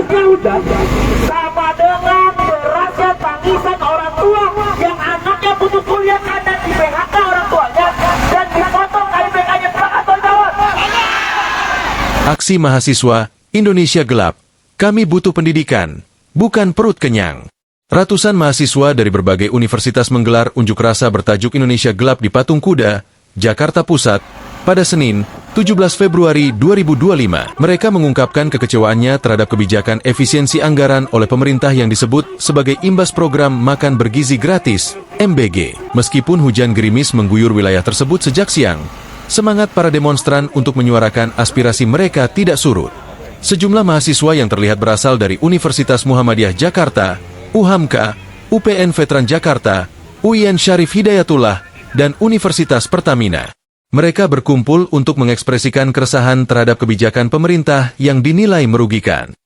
Ya udah, sama dengan derasnya tangisan orang tua yang anaknya putus kuliah karena di PHK orang tuanya dan dipotong KIPK-nya. Kawan-kawan. Aksi mahasiswa Indonesia Gelap. Kami butuh pendidikan, bukan perut kenyang. Ratusan mahasiswa dari berbagai universitas menggelar unjuk rasa bertajuk Indonesia Gelap di Patung Kuda, Jakarta Pusat, pada Senin, 17 Februari 2025. Mereka mengungkapkan kekecewaannya terhadap kebijakan efisiensi anggaran oleh pemerintah yang disebut sebagai imbas program Makan Bergizi Gratis, MBG. Meskipun hujan gerimis mengguyur wilayah tersebut sejak siang, semangat para demonstran untuk menyuarakan aspirasi mereka tidak surut. Sejumlah mahasiswa yang terlihat berasal dari Universitas Muhammadiyah Jakarta, UHAMKA, UPN Veteran Jakarta, UIN Syarif Hidayatullah, dan Universitas Pertamina. Mereka berkumpul untuk mengekspresikan keresahan terhadap kebijakan pemerintah yang dinilai merugikan.